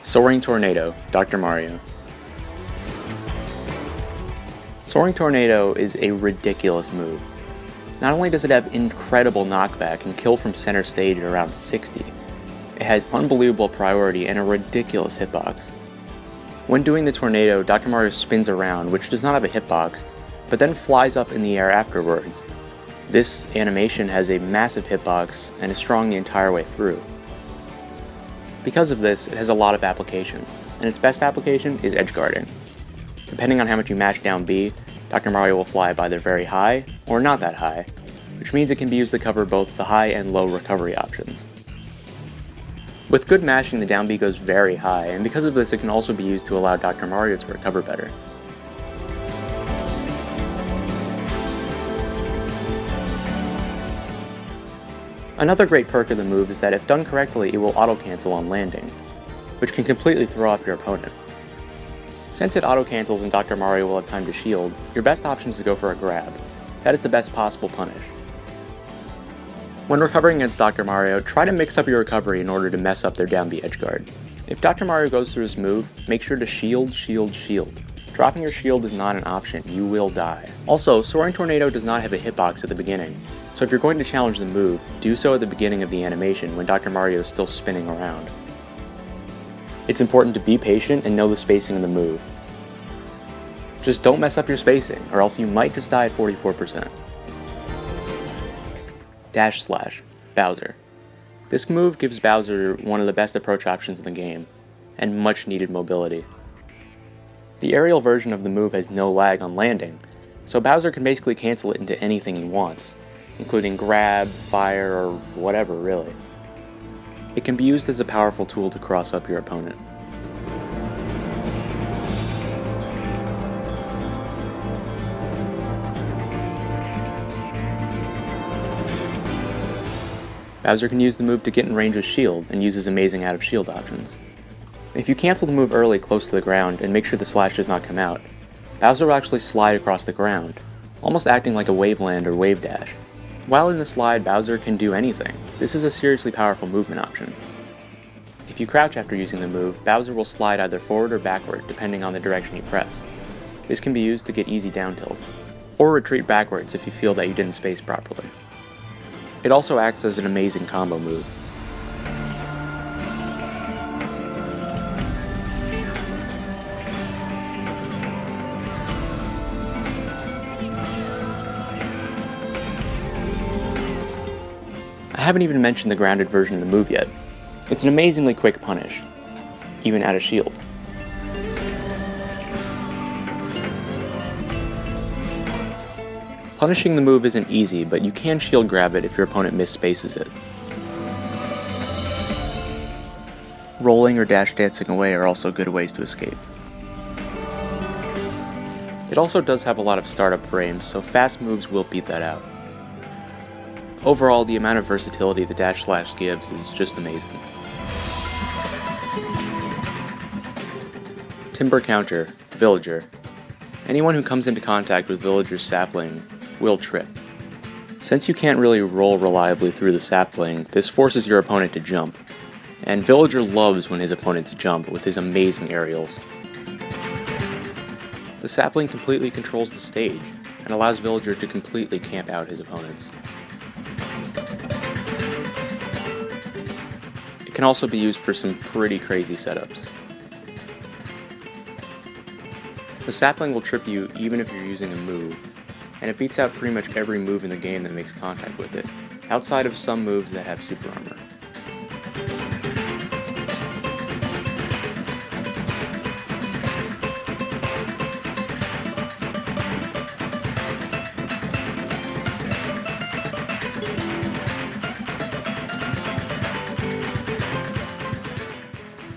Soaring Tornado, Dr. Mario. Soaring Tornado is a ridiculous move. Not only does it have incredible knockback and kill from center stage at around 60, it has unbelievable priority and a ridiculous hitbox. When doing the tornado, Dr. Mario spins around, which does not have a hitbox, but then flies up in the air afterwards. This animation has a massive hitbox and is strong the entire way through. Because of this, it has a lot of applications, and its best application is edge guarding. Depending on how much you mash down B, Dr. Mario will fly up either very high or not that high, which means it can be used to cover both the high and low recovery options. With good mashing, the down B goes very high, and because of this it can also be used to allow Dr. Mario to recover better. Another great perk of the move is that if done correctly, it will auto-cancel on landing, which can completely throw off your opponent. Since it auto-cancels and Dr. Mario will have time to shield, your best option is to go for a grab. That is the best possible punish. When recovering against Dr. Mario, try to mix up your recovery in order to mess up their down B edge guard. If Dr. Mario goes through his move, make sure to shield, shield, shield. Dropping your shield is not an option, you will die. Also, Soaring Tornado does not have a hitbox at the beginning, so if you're going to challenge the move, do so at the beginning of the animation when Dr. Mario is still spinning around. It's important to be patient and know the spacing of the move. Just don't mess up your spacing, or else you might just die at 44%. Dash Slash, Bowser. This move gives Bowser one of the best approach options in the game, and much needed mobility. The aerial version of the move has no lag on landing, so Bowser can basically cancel it into anything he wants, including grab, fire, or whatever really. It can be used as a powerful tool to cross up your opponent. Bowser can use the move to get in range with shield and uses amazing out of shield options. If you cancel the move early close to the ground and make sure the slash does not come out, Bowser will actually slide across the ground, almost acting like a wave land or wave dash. While in the slide, Bowser can do anything. This is a seriously powerful movement option. If you crouch after using the move, Bowser will slide either forward or backward depending on the direction you press. This can be used to get easy down tilts, or retreat backwards if you feel that you didn't space properly. It also acts as an amazing combo move. I haven't even mentioned the grounded version of the move yet. It's an amazingly quick punish, even out of shield. Punishing the move isn't easy, but you can shield grab it if your opponent misspaces it. Rolling or dash dancing away are also good ways to escape. It also does have a lot of startup frames, so fast moves will beat that out. Overall, the amount of versatility the dash slash gives is just amazing. Timber Counter, Villager. Anyone who comes into contact with Villager's Sapling will trip. Since you can't really roll reliably through the Sapling, this forces your opponent to jump, and Villager loves when his opponents jump with his amazing aerials. The Sapling completely controls the stage, and allows Villager to completely camp out his opponents. It can also be used for some pretty crazy setups. The Sapling will trip you even if you're using a move, and it beats out pretty much every move in the game that makes contact with it, outside of some moves that have super armor.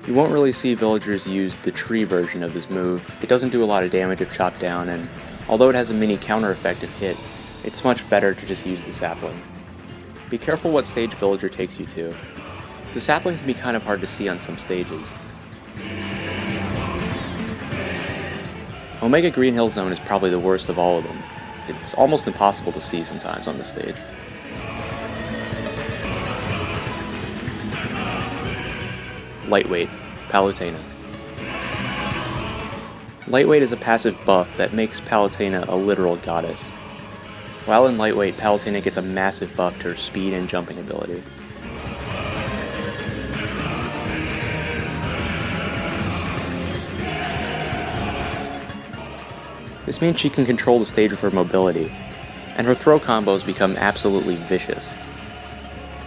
You won't really see villagers use the tree version of this move. It doesn't do a lot of damage if chopped down, and although it has a mini counter effect if hit, it's much better to just use the Sapling. Be careful what stage Villager takes you to. The Sapling can be kind of hard to see on some stages. Omega Green Hill Zone is probably the worst of all of them. It's almost impossible to see sometimes on this stage. Lightweight, Palutena. Lightweight is a passive buff that makes Palutena a literal goddess. While in Lightweight, Palutena gets a massive buff to her speed and jumping ability. This means she can control the stage with her mobility, and her throw combos become absolutely vicious.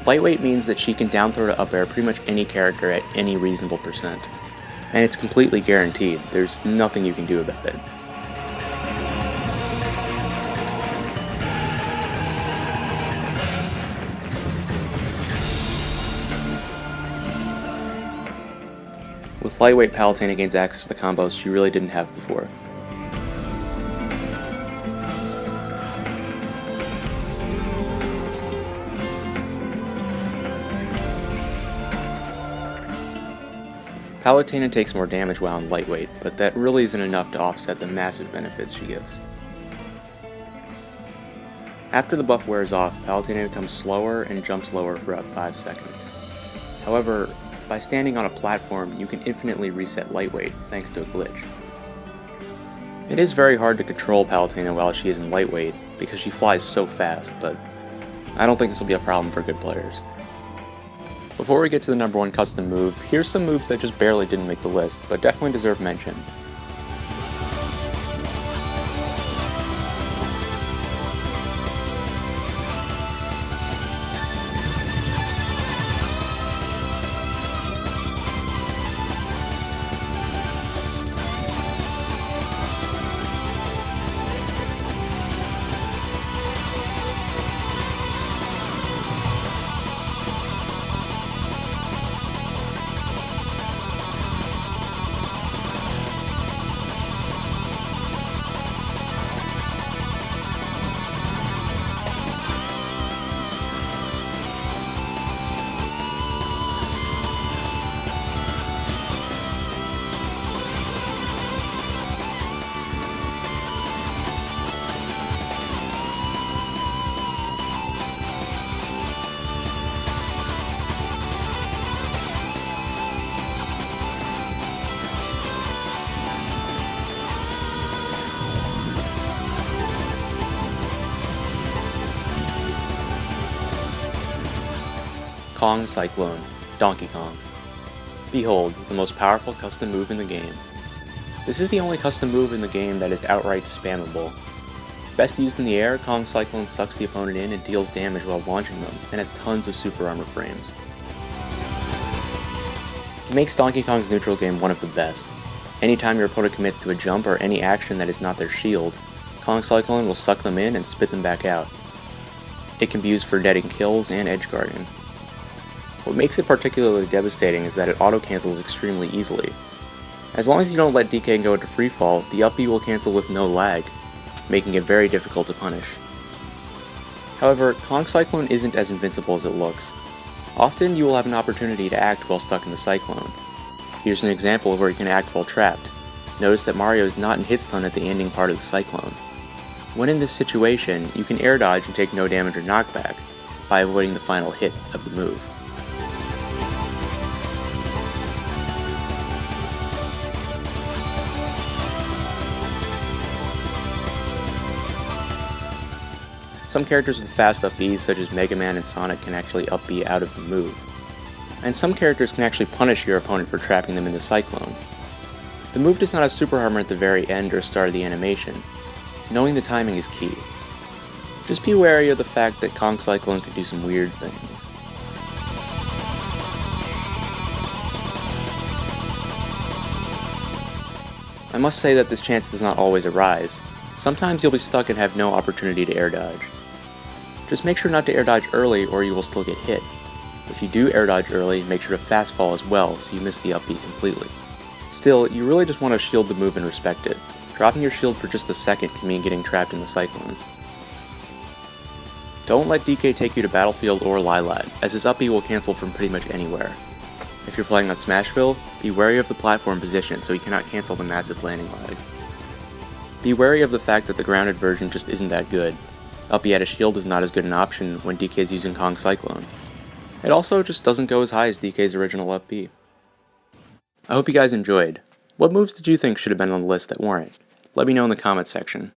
Lightweight means that she can down throw to up air pretty much any character at any reasonable percent. And it's completely guaranteed, there's nothing you can do about it. With Lightweight, Palutena gains access to combos she really didn't have before. Palutena takes more damage while in Lightweight, but that really isn't enough to offset the massive benefits she gets. After the buff wears off, Palutena becomes slower and jumps lower for about 5 seconds. However, by standing on a platform, you can infinitely reset Lightweight thanks to a glitch. It is very hard to control Palutena while she is in Lightweight because she flies so fast, but I don't think this will be a problem for good players. Before we get to the number 1 custom move, here's some moves that just barely didn't make the list, but definitely deserve mention. Kong Cyclone, Donkey Kong. Behold, the most powerful custom move in the game. This is the only custom move in the game that is outright spammable. Best used in the air, Kong Cyclone sucks the opponent in and deals damage while launching them, and has tons of super armor frames. It makes Donkey Kong's neutral game one of the best. Anytime your opponent commits to a jump or any action that is not their shield, Kong Cyclone will suck them in and spit them back out. It can be used for netting kills and edgeguarding. What makes it particularly devastating is that it auto-cancels extremely easily. As long as you don't let DK go into freefall, the up B will cancel with no lag, making it very difficult to punish. However, Kong Cyclone isn't as invincible as it looks. Often you will have an opportunity to act while stuck in the Cyclone. Here's an example of where you can act while trapped. Notice that Mario is not in hit stun at the ending part of the Cyclone. When in this situation, you can air dodge and take no damage or knockback by avoiding the final hit of the move. Some characters with fast up Bs, such as Mega Man and Sonic, can actually up B out of the move. And some characters can actually punish your opponent for trapping them in the Cyclone. The move does not have super armor at the very end or start of the animation. Knowing the timing is key. Just be wary of the fact that Kong Cyclone can do some weird things. I must say that this chance does not always arise. Sometimes you'll be stuck and have no opportunity to air dodge. Just make sure not to air dodge early or you will still get hit. If you do air dodge early, make sure to fast fall as well so you miss the up B completely. Still, you really just want to shield the move and respect it. Dropping your shield for just a second can mean getting trapped in the Cyclone. Don't let DK take you to Battlefield or Lilat, as his up B will cancel from pretty much anywhere. If you're playing on Smashville, be wary of the platform position so you cannot cancel the massive landing lag. Be wary of the fact that the grounded version just isn't that good. Up B at a shield is not as good an option when DK is using Kong Cyclone. It also just doesn't go as high as DK's original up B. I hope you guys enjoyed. What moves did you think should have been on the list that weren't? Let me know in the comments section.